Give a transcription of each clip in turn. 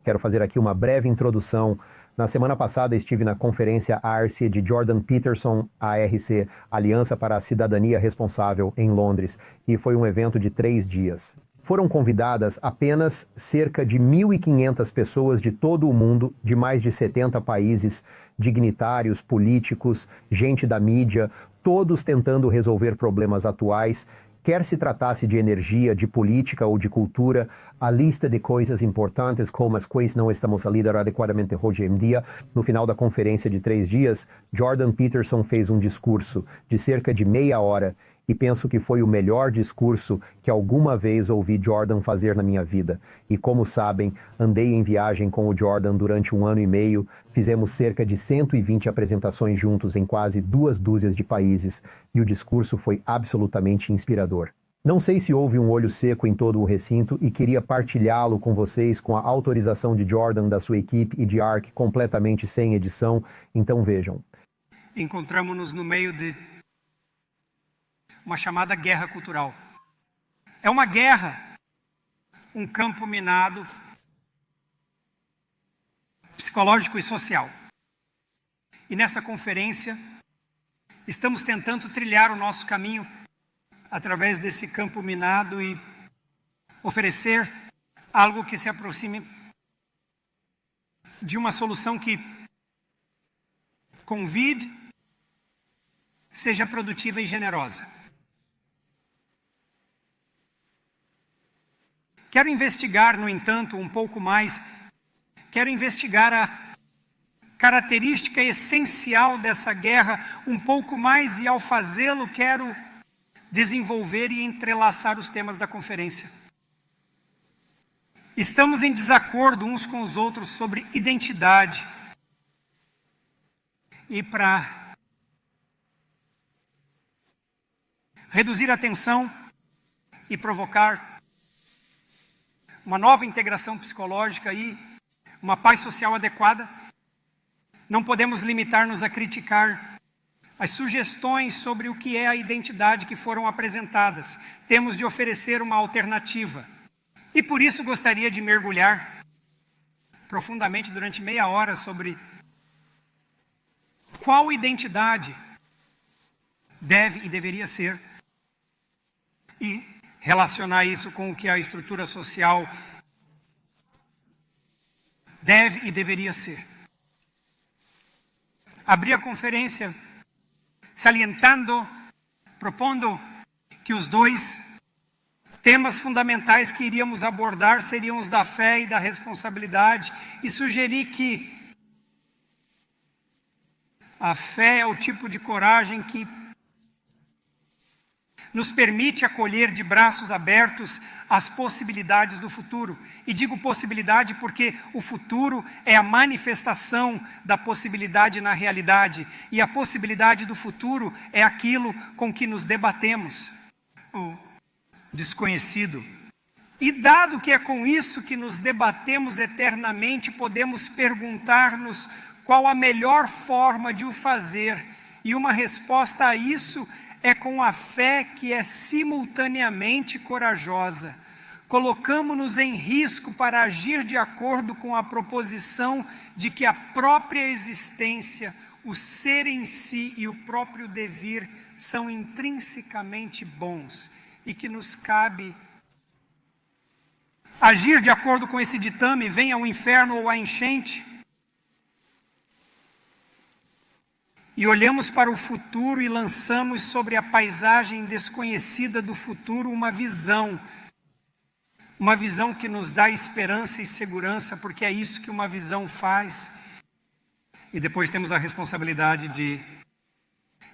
Quero fazer aqui uma breve introdução. Na semana passada estive na conferência ARCE de Jordan Peterson, ARC, Aliança para a Cidadania Responsável, em Londres, e foi um evento de 3 dias. Foram convidadas apenas cerca de 1.500 pessoas de todo o mundo, de mais de 70 países, dignitários, políticos, gente da mídia, todos tentando resolver problemas atuais, quer se tratasse de energia, de política ou de cultura, a lista de coisas importantes como as quais não estamos a lidar adequadamente hoje em dia. No final da conferência de 3 dias, Jordan Peterson fez um discurso de cerca de meia hora, e penso que foi o melhor discurso que alguma vez ouvi Jordan fazer na minha vida. E como sabem, andei em viagem com o Jordan durante 1 ano e meio, fizemos cerca de 120 apresentações juntos em quase 2 dúzias de países, e o discurso foi absolutamente inspirador. Não sei se houve um olho seco em todo o recinto e queria partilhá-lo com vocês com a autorização de Jordan, da sua equipe e de ARC completamente sem edição, então vejam. Encontramos-nos no meio de uma chamada guerra cultural. É uma guerra, um campo minado, psicológico e social. E nesta conferência, estamos tentando trilhar o nosso caminho através desse campo minado e oferecer algo que se aproxime de uma solução que convide, seja produtiva e generosa. Quero investigar, no entanto, um pouco mais, quero investigar a característica essencial dessa guerra um pouco mais e, ao fazê-lo, quero desenvolver e entrelaçar os temas da conferência. Estamos em desacordo uns com os outros sobre identidade. E para reduzir a tensão e provocar uma nova integração psicológica e uma paz social adequada, não podemos limitar-nos a criticar as sugestões sobre o que é a identidade que foram apresentadas. Temos de oferecer uma alternativa. E por isso gostaria de mergulhar profundamente durante meia hora sobre qual identidade deve e deveria ser, e relacionar isso com o que a estrutura social deve e deveria ser. Abri a conferência salientando, propondo que os 2 temas fundamentais que iríamos abordar seriam os da fé e da responsabilidade, e sugeri que a fé é o tipo de coragem que nos permite acolher de braços abertos as possibilidades do futuro. E digo possibilidade porque o futuro é a manifestação da possibilidade na realidade. E a possibilidade do futuro é aquilo com que nos debatemos, o desconhecido. E dado que é com isso que nos debatemos eternamente, podemos perguntar-nos qual a melhor forma de o fazer. E uma resposta a isso é com a fé que é simultaneamente corajosa. Colocamos-nos em risco para agir de acordo com a proposição de que a própria existência, o ser em si e o próprio devir são intrinsecamente bons, e que nos cabe agir de acordo com esse ditame, venha o inferno ou a enchente. E olhamos para o futuro e lançamos sobre a paisagem desconhecida do futuro uma visão que nos dá esperança e segurança, porque é isso que uma visão faz. E depois temos a responsabilidade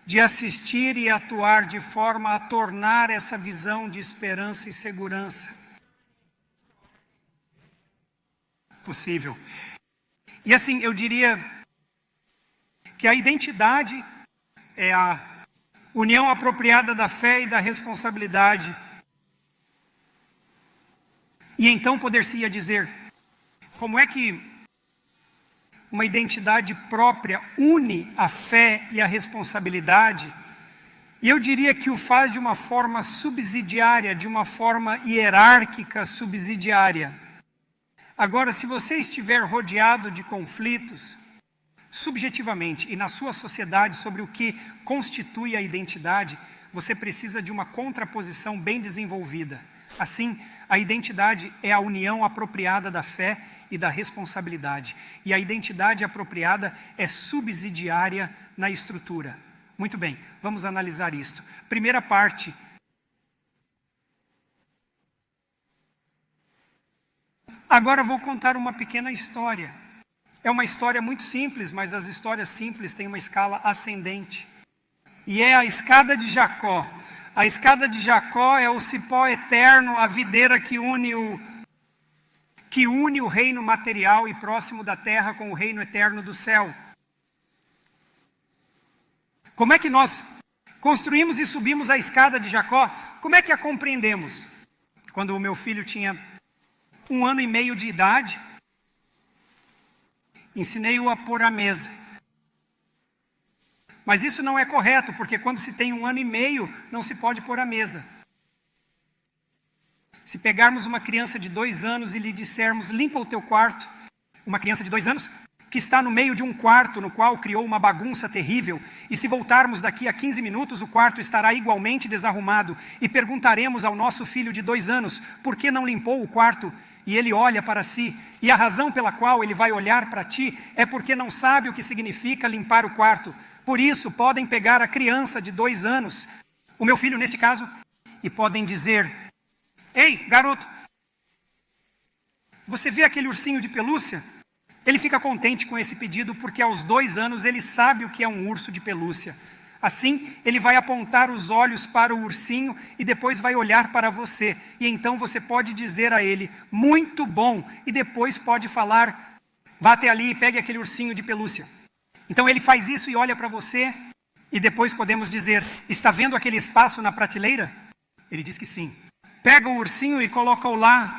de assistir e atuar de forma a tornar essa visão de esperança e segurança possível. E assim, eu diria que a identidade é a união apropriada da fé e da responsabilidade. E então poder-se-ia dizer, como é que uma identidade própria une a fé e a responsabilidade? E eu diria que o faz de uma forma subsidiária, de uma forma hierárquica subsidiária. Agora, se você estiver rodeado de conflitos, subjetivamente e na sua sociedade sobre o que constitui a identidade, você precisa de uma contraposição bem desenvolvida. Assim, a identidade é a união apropriada da fé e da responsabilidade. E a identidade apropriada é subsidiária na estrutura. Muito bem, vamos analisar isto. Primeira parte. Agora vou contar uma pequena história. É uma história muito simples, mas as histórias simples têm uma escala ascendente. E é a escada de Jacó. A escada de Jacó é o cipó eterno, a videira que une o reino material e próximo da terra com o reino eterno do céu. Como é que nós construímos e subimos a escada de Jacó? Como é que a compreendemos? Quando o meu filho tinha 1 ano e meio de idade, ensinei-o a pôr a mesa. Mas isso não é correto, porque quando se tem 1 ano e meio, não se pode pôr a mesa. Se pegarmos uma criança de 2 anos e lhe dissermos, limpa o teu quarto, uma criança de 2 anos, que está no meio de um quarto no qual criou uma bagunça terrível, e se voltarmos daqui a 15 minutos, o quarto estará igualmente desarrumado, e perguntaremos ao nosso filho de 2 anos, por que não limpou o quarto? E ele olha para si, e a razão pela qual ele vai olhar para ti é porque não sabe o que significa limpar o quarto. Por isso, podem pegar a criança de 2 anos, o meu filho neste caso, e podem dizer, ei, garoto, você vê aquele ursinho de pelúcia? Ele fica contente com esse pedido porque aos 2 anos ele sabe o que é um urso de pelúcia. Assim, ele vai apontar os olhos para o ursinho e depois vai olhar para você. E então você pode dizer a ele, muito bom, e depois pode falar, vá até ali e pegue aquele ursinho de pelúcia. Então ele faz isso e olha para você, e depois podemos dizer, está vendo aquele espaço na prateleira? Ele diz que sim. Pega o ursinho e coloca-o lá.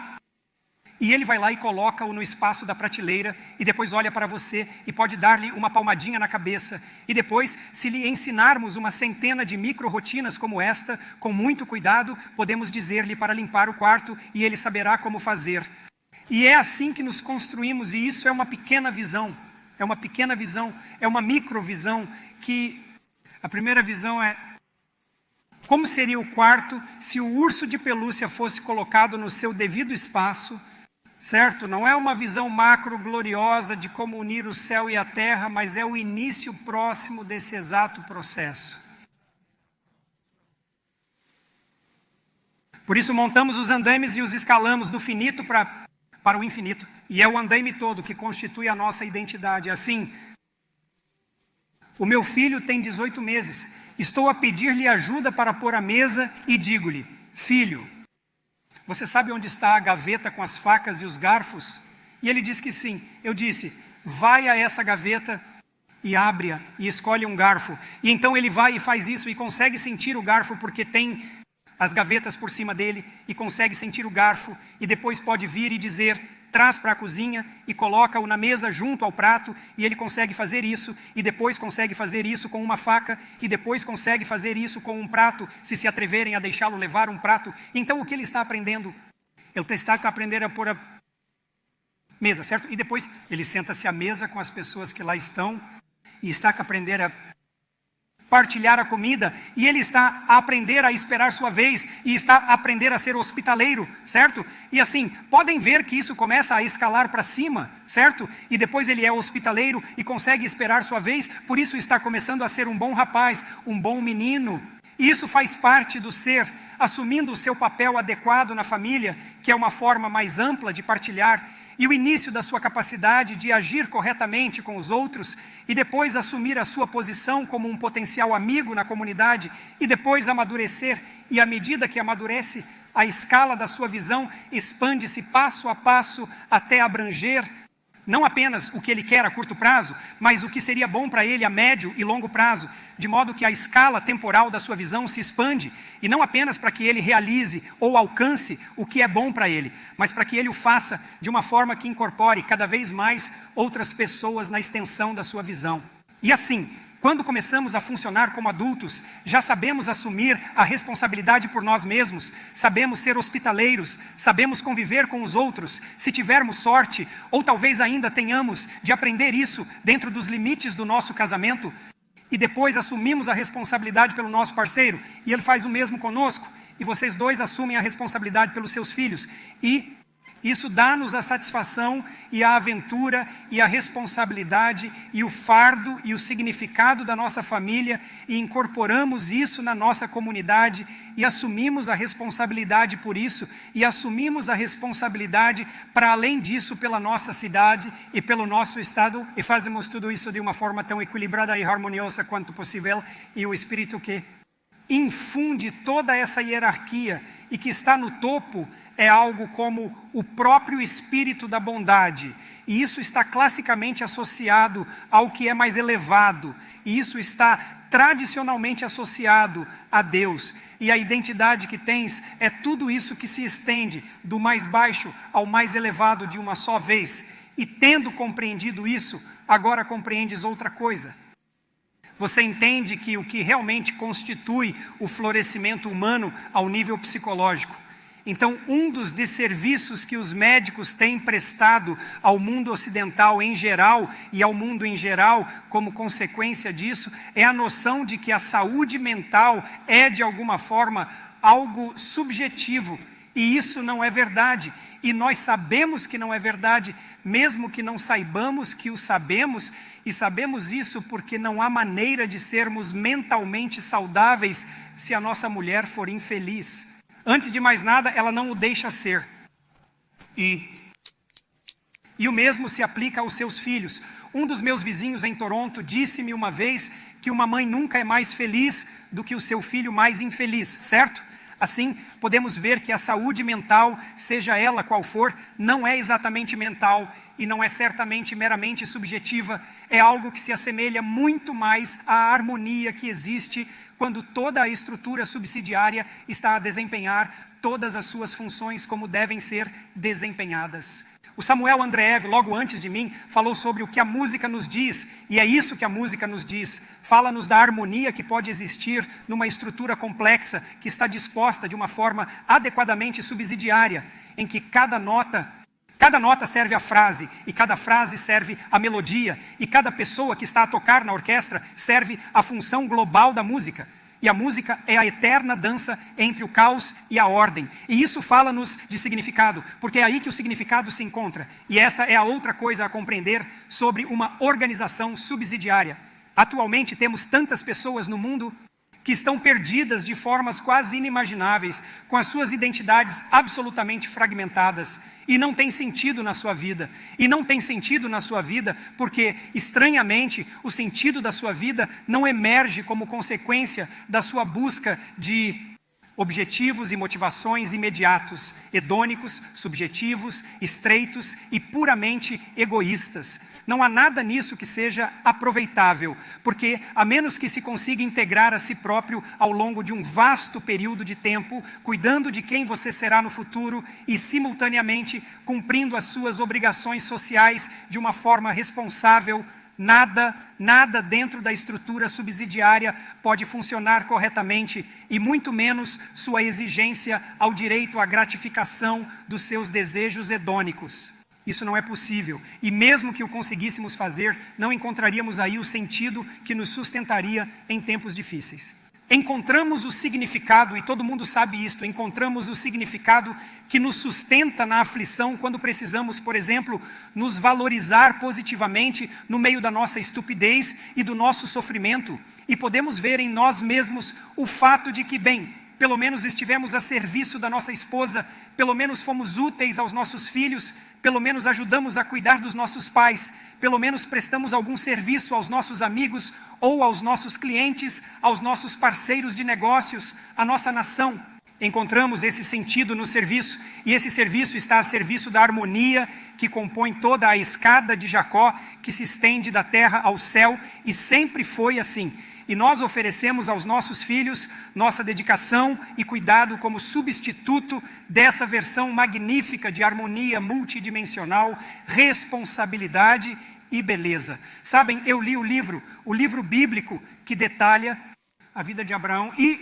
E ele vai lá e coloca-o no espaço da prateleira, e depois olha para você e pode dar-lhe uma palmadinha na cabeça. E depois, se lhe ensinarmos uma centena de micro-rotinas como esta, com muito cuidado, podemos dizer-lhe para limpar o quarto e ele saberá como fazer. E é assim que nos construímos, e isso é uma pequena visão. É uma pequena visão, é uma microvisão, que a primeira visão é como seria o quarto se o urso de pelúcia fosse colocado no seu devido espaço, certo? Não é uma visão macro gloriosa de como unir o céu e a terra, mas é o início próximo desse exato processo. Por isso montamos os andaimes e os escalamos do finito para o infinito. E é o andaime todo que constitui a nossa identidade. Assim, o meu filho tem 18 meses. Estou a pedir-lhe ajuda para pôr a mesa e digo-lhe, filho, você sabe onde está a gaveta com as facas e os garfos? E ele diz que sim. Eu disse, vai a essa gaveta e abre-a e escolhe um garfo. E então ele vai e faz isso e consegue sentir o garfo porque tem as gavetas por cima dele e consegue sentir o garfo e depois pode vir e dizer, traz para a cozinha e coloca-o na mesa junto ao prato e ele consegue fazer isso e depois consegue fazer isso com uma faca e depois consegue fazer isso com um prato, se atreverem a deixá-lo levar um prato. Então o que ele está aprendendo? Ele está aprendendo a pôr a mesa, certo? E depois ele senta-se à mesa com as pessoas que lá estão e está a aprender a partilhar a comida, e ele está a aprender a esperar sua vez, e está a aprender a ser hospitaleiro, certo? E assim, podem ver que isso começa a escalar para cima, certo? E depois ele é hospitaleiro e consegue esperar sua vez, por isso está começando a ser um bom rapaz, um bom menino. E isso faz parte do ser, assumindo o seu papel adequado na família, que é uma forma mais ampla de partilhar, e o início da sua capacidade de agir corretamente com os outros, e depois assumir a sua posição como um potencial amigo na comunidade, e depois amadurecer, e à medida que amadurece, a escala da sua visão expande-se passo a passo até abranger não apenas o que ele quer a curto prazo, mas o que seria bom para ele a médio e longo prazo, de modo que a escala temporal da sua visão se expande, e não apenas para que ele realize ou alcance o que é bom para ele, mas para que ele o faça de uma forma que incorpore cada vez mais outras pessoas na extensão da sua visão. E assim, Quando começamos a funcionar como adultos, já sabemos assumir a responsabilidade por nós mesmos, sabemos ser hospitaleiros, sabemos conviver com os outros, se tivermos sorte, ou talvez ainda tenhamos de aprender isso dentro dos limites do nosso casamento, e depois assumimos a responsabilidade pelo nosso parceiro, e ele faz o mesmo conosco, e vocês dois assumem a responsabilidade pelos seus filhos, e isso dá-nos a satisfação e a aventura e a responsabilidade e o fardo e o significado da nossa família, e incorporamos isso na nossa comunidade e assumimos a responsabilidade por isso, e assumimos a responsabilidade para além disso pela nossa cidade e pelo nosso estado, e fazemos tudo isso de uma forma tão equilibrada e harmoniosa quanto possível, e o Espírito que infunde toda essa hierarquia e que está no topo é algo como o próprio Espírito da bondade, e isso está classicamente associado ao que é mais elevado, e isso está tradicionalmente associado a Deus, e a identidade que tens é tudo isso que se estende do mais baixo ao mais elevado de uma só vez, e tendo compreendido isso, agora compreendes outra coisa. Você entende que o que realmente constitui o florescimento humano ao nível psicológico. Então, um dos desserviços que os médicos têm prestado ao mundo ocidental em geral e ao mundo em geral, como consequência disso, é a noção de que a saúde mental é, de alguma forma, algo subjetivo. E isso não é verdade. E nós sabemos que não é verdade, mesmo que não saibamos que o sabemos, e sabemos isso porque não há maneira de sermos mentalmente saudáveis se a nossa mulher for infeliz. Antes de mais nada, ela não o deixa ser. E o mesmo se aplica aos seus filhos. Um dos meus vizinhos em Toronto disse-me uma vez que uma mãe nunca é mais feliz do que o seu filho mais infeliz, certo? Assim, podemos ver que a saúde mental, seja ela qual for, não é exatamente mental e não é certamente meramente subjetiva, é algo que se assemelha muito mais à harmonia que existe quando toda a estrutura subsidiária está a desempenhar todas as suas funções como devem ser desempenhadas. O Samuel Andreev, logo antes de mim, falou sobre o que a música nos diz, e é isso que a música nos diz. Fala-nos da harmonia que pode existir numa estrutura complexa que está disposta de uma forma adequadamente subsidiária, em que cada nota serve a frase, e cada frase serve a melodia, e cada pessoa que está a tocar na orquestra serve a função global da música. E a música é a eterna dança entre o caos e a ordem. E isso fala-nos de significado, porque é aí que o significado se encontra. E essa é a outra coisa a compreender sobre uma organização subsidiária. Atualmente temos tantas pessoas no mundo que estão perdidas de formas quase inimagináveis, com as suas identidades absolutamente fragmentadas, e não tem sentido na sua vida. E não tem sentido na sua vida porque, estranhamente, o sentido da sua vida não emerge como consequência da sua busca de objetivos e motivações imediatos, hedônicos, subjetivos, estreitos e puramente egoístas. Não há nada nisso que seja aproveitável, porque a menos que se consiga integrar a si próprio ao longo de um vasto período de tempo, cuidando de quem você será no futuro e, simultaneamente, cumprindo as suas obrigações sociais de uma forma responsável, nada dentro da estrutura subsidiária pode funcionar corretamente, e muito menos sua exigência ao direito à gratificação dos seus desejos hedônicos. Isso não é possível, e mesmo que o conseguíssemos fazer, não encontraríamos aí o sentido que nos sustentaria em tempos difíceis. Encontramos o significado, e todo mundo sabe isto, encontramos o significado que nos sustenta na aflição quando precisamos, por exemplo, nos valorizar positivamente no meio da nossa estupidez e do nosso sofrimento. E podemos ver em nós mesmos o fato de que, bem, pelo menos estivemos a serviço da nossa esposa, pelo menos fomos úteis aos nossos filhos, pelo menos ajudamos a cuidar dos nossos pais, pelo menos prestamos algum serviço aos nossos amigos ou aos nossos clientes, aos nossos parceiros de negócios, à nossa nação. Encontramos esse sentido no serviço, e esse serviço está a serviço da harmonia que compõe toda a escada de Jacó, que se estende da terra ao céu, e sempre foi assim. E nós oferecemos aos nossos filhos nossa dedicação e cuidado como substituto dessa versão magnífica de harmonia multidimensional, responsabilidade e beleza. Sabem, eu li o livro bíblico que detalha a vida de Abraão e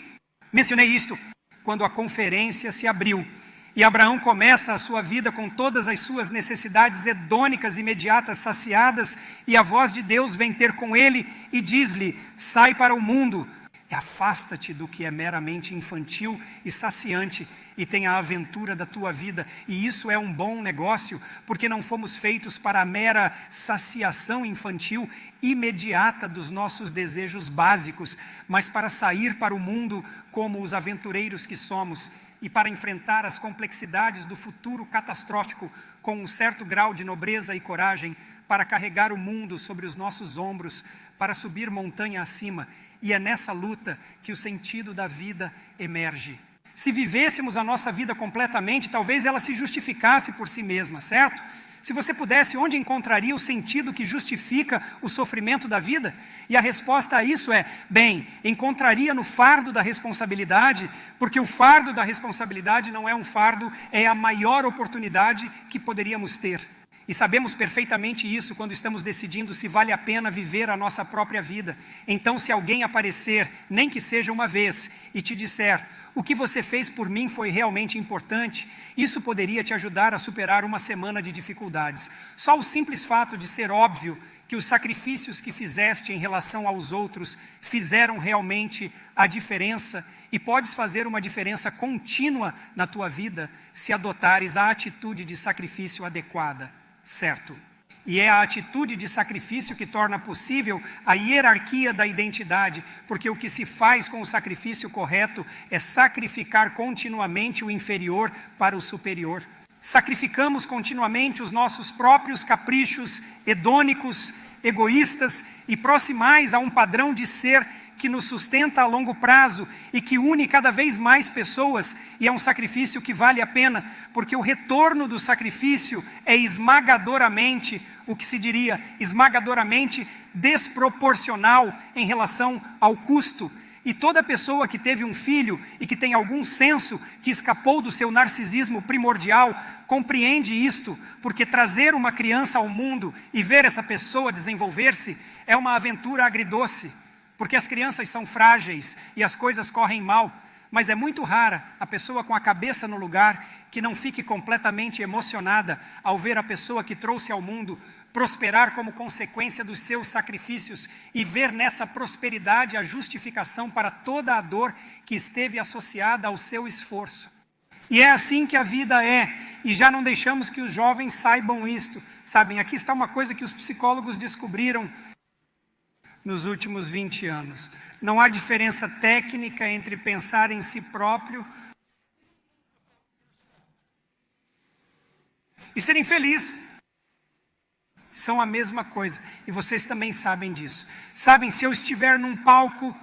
mencionei isto quando a conferência se abriu. E Abraão começa a sua vida com todas as suas necessidades hedônicas imediatas saciadas, e a voz de Deus vem ter com ele e diz-lhe: sai para o mundo, afasta-te do que é meramente infantil e saciante, e tenha a aventura da tua vida. E isso é um bom negócio, porque não fomos feitos para a mera saciação infantil imediata dos nossos desejos básicos, mas para sair para o mundo como os aventureiros que somos, e para enfrentar as complexidades do futuro catastrófico com um certo grau de nobreza e coragem, para carregar o mundo sobre os nossos ombros, para subir montanha acima. E é nessa luta que o sentido da vida emerge. Se vivêssemos a nossa vida completamente, talvez ela se justificasse por si mesma, certo? Se você pudesse, onde encontraria o sentido que justifica o sofrimento da vida? E a resposta a isso é, bem, encontraria no fardo da responsabilidade, porque o fardo da responsabilidade não é um fardo, é a maior oportunidade que poderíamos ter. E sabemos perfeitamente isso quando estamos decidindo se vale a pena viver a nossa própria vida. Então, se alguém aparecer, nem que seja uma vez, e te disser: o que você fez por mim foi realmente importante, isso poderia te ajudar a superar uma semana de dificuldades. Só o simples fato de ser óbvio que os sacrifícios que fizeste em relação aos outros fizeram realmente a diferença, e podes fazer uma diferença contínua na tua vida se adotares a atitude de sacrifício adequada. Certo. E é a atitude de sacrifício que torna possível a hierarquia da identidade, porque o que se faz com o sacrifício correto é sacrificar continuamente o inferior para o superior. Sacrificamos continuamente os nossos próprios caprichos hedônicos, egoístas e proximais a um padrão de ser que nos sustenta a longo prazo e que une cada vez mais pessoas, e é um sacrifício que vale a pena, porque o retorno do sacrifício é esmagadoramente, o que se diria, esmagadoramente desproporcional em relação ao custo. E toda pessoa que teve um filho e que tem algum senso que escapou do seu narcisismo primordial, compreende isto, porque trazer uma criança ao mundo e ver essa pessoa desenvolver-se é uma aventura agridoce, porque as crianças são frágeis e as coisas correm mal, mas é muito rara a pessoa com a cabeça no lugar que não fique completamente emocionada ao ver a pessoa que trouxe ao mundo prosperar como consequência dos seus sacrifícios e ver nessa prosperidade a justificação para toda a dor que esteve associada ao seu esforço. E é assim que a vida é, e já não deixamos que os jovens saibam isto. Sabem, aqui está uma coisa que os psicólogos descobriram nos últimos 20 anos. Não há diferença técnica entre pensar em si próprio e ser infeliz. São a mesma coisa, e vocês também sabem disso. Sabem, se eu estiver num palco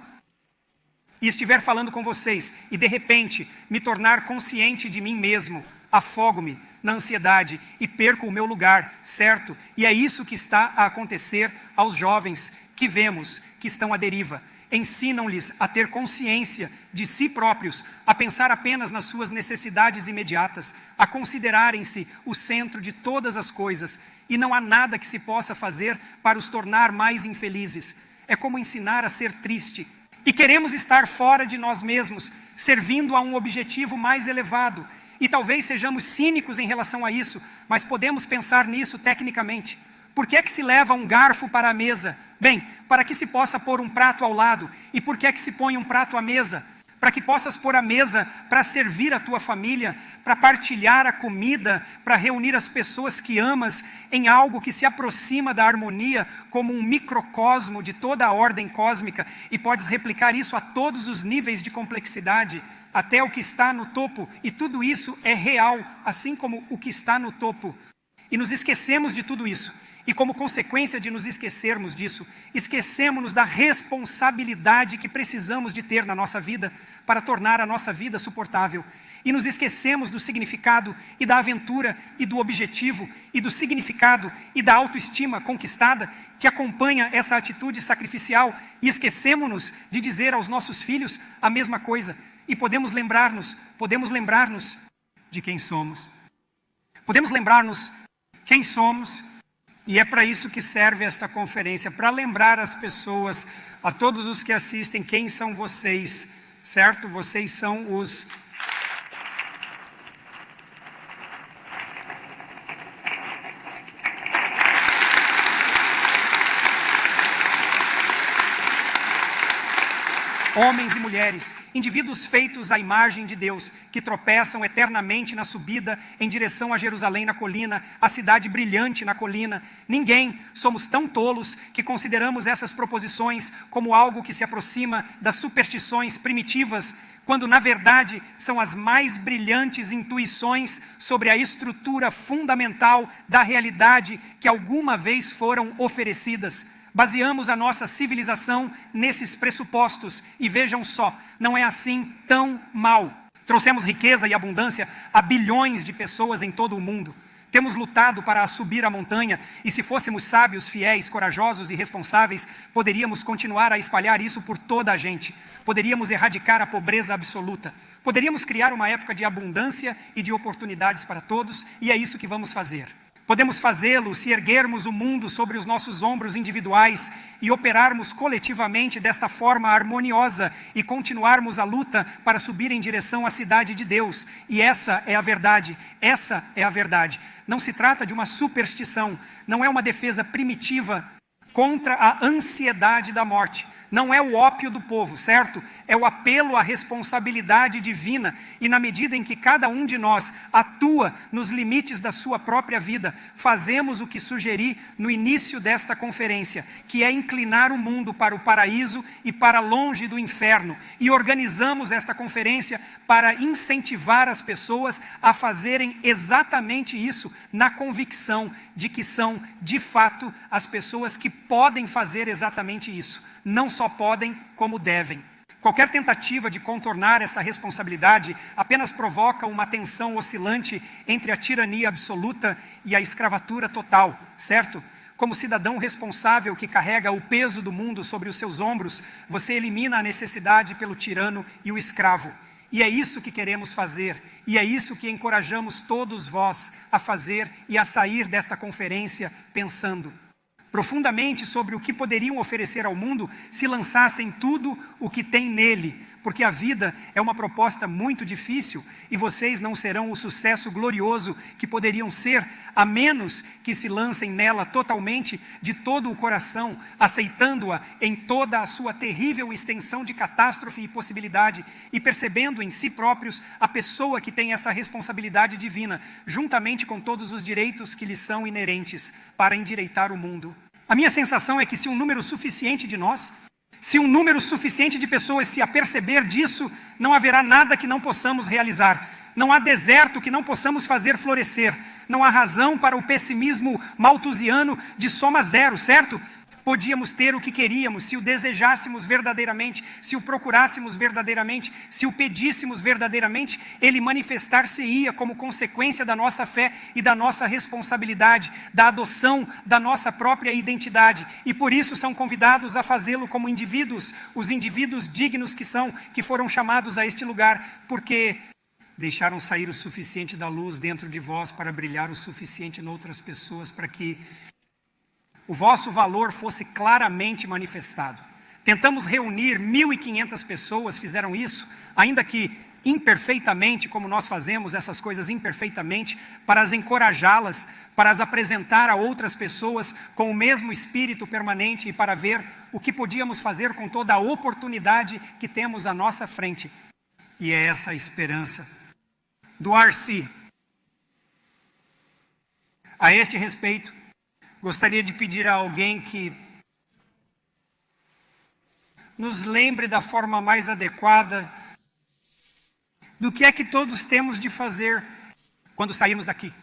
e estiver falando com vocês, e de repente me tornar consciente de mim mesmo, afogo-me na ansiedade e perco o meu lugar, certo? E é isso que está a acontecer aos jovens que vemos que estão à deriva. Ensinam-lhes a ter consciência de si próprios, a pensar apenas nas suas necessidades imediatas, a considerarem-se o centro de todas as coisas, e não há nada que se possa fazer para os tornar mais infelizes. É como ensinar a ser triste. E queremos estar fora de nós mesmos, servindo a um objetivo mais elevado. E talvez sejamos cínicos em relação a isso, mas podemos pensar nisso tecnicamente. Por que é que se leva um garfo para a mesa? Bem, para que se possa pôr um prato ao lado. E por que é que se põe um prato à mesa? Para que possas pôr a mesa para servir a tua família, para partilhar a comida, para reunir as pessoas que amas em algo que se aproxima da harmonia como um microcosmo de toda a ordem cósmica, e podes replicar isso a todos os níveis de complexidade, até o que está no topo, e tudo isso é real, assim como o que está no topo. E nos esquecemos de tudo isso. E como consequência de nos esquecermos disso, esquecemos-nos da responsabilidade que precisamos de ter na nossa vida para tornar a nossa vida suportável. E nos esquecemos do significado e da aventura e do objetivo e do significado e da autoestima conquistada que acompanha essa atitude sacrificial. E esquecemos-nos de dizer aos nossos filhos a mesma coisa. E podemos lembrar-nos de quem somos. Podemos lembrar-nos quem somos E é para isso que serve esta conferência, para lembrar as pessoas, a todos os que assistem, quem são vocês, certo? Vocês são os... homens e mulheres, indivíduos feitos à imagem de Deus, que tropeçam eternamente na subida em direção a Jerusalém na colina, a cidade brilhante na colina. Ninguém somos tão tolos que consideramos essas proposições como algo que se aproxima das superstições primitivas, quando na verdade são as mais brilhantes intuições sobre a estrutura fundamental da realidade que alguma vez foram oferecidas. Baseamos a nossa civilização nesses pressupostos e vejam só, não é assim tão mal. Trouxemos riqueza e abundância a bilhões de pessoas em todo o mundo. Temos lutado para subir a montanha e se fôssemos sábios, fiéis, corajosos e responsáveis, poderíamos continuar a espalhar isso por toda a gente. Poderíamos erradicar a pobreza absoluta. Poderíamos criar uma época de abundância e de oportunidades para todos e é isso que vamos fazer. Podemos fazê-lo se erguermos o mundo sobre os nossos ombros individuais e operarmos coletivamente desta forma harmoniosa e continuarmos a luta para subir em direção à cidade de Deus. E essa é a verdade, essa é a verdade. Não se trata de uma superstição, não é uma defesa primitiva contra a ansiedade da morte. Não é o ópio do povo, certo? É o apelo à responsabilidade divina e na medida em que cada um de nós atua nos limites da sua própria vida, fazemos o que sugeri no início desta conferência, que é inclinar o mundo para o paraíso e para longe do inferno. E organizamos esta conferência para incentivar as pessoas a fazerem exatamente isso, na convicção de que são, de fato, as pessoas que podem fazer exatamente isso. Não só podem, como devem. Qualquer tentativa de contornar essa responsabilidade apenas provoca uma tensão oscilante entre a tirania absoluta e a escravatura total, certo? Como cidadão responsável que carrega o peso do mundo sobre os seus ombros, você elimina a necessidade pelo tirano e o escravo. E é isso que queremos fazer, e é isso que encorajamos todos vós a fazer e a sair desta conferência pensando profundamente sobre o que poderiam oferecer ao mundo se lançassem tudo o que tem nele, porque a vida é uma proposta muito difícil e vocês não serão o sucesso glorioso que poderiam ser, a menos que se lancem nela totalmente, de todo o coração, aceitando-a em toda a sua terrível extensão de catástrofe e possibilidade e percebendo em si próprios a pessoa que tem essa responsabilidade divina, juntamente com todos os direitos que lhes são inerentes, para endireitar o mundo. A minha sensação é que se um número suficiente de nós, se um número suficiente de pessoas se aperceber disso, não haverá nada que não possamos realizar. Não há deserto que não possamos fazer florescer. Não há razão para o pessimismo malthusiano de soma zero, certo? Podíamos ter o que queríamos se o desejássemos verdadeiramente, se o procurássemos verdadeiramente, se o pedíssemos verdadeiramente, ele manifestar-se-ia como consequência da nossa fé e da nossa responsabilidade, da adoção da nossa própria identidade. E por isso são convidados a fazê-lo como indivíduos, os indivíduos dignos que foram chamados a este lugar, porque deixaram sair o suficiente da luz dentro de vós para brilhar o suficiente em outras pessoas, para que o vosso valor fosse claramente manifestado. Tentamos reunir 1.500 pessoas, fizeram isso, ainda que imperfeitamente, como nós fazemos essas coisas imperfeitamente, para as encorajá-las, para as apresentar a outras pessoas com o mesmo espírito permanente e para ver o que podíamos fazer com toda a oportunidade que temos à nossa frente. E é essa a esperança do R.C. A este respeito, gostaria de pedir a alguém que nos lembre da forma mais adequada do que é que todos temos de fazer quando sairmos daqui.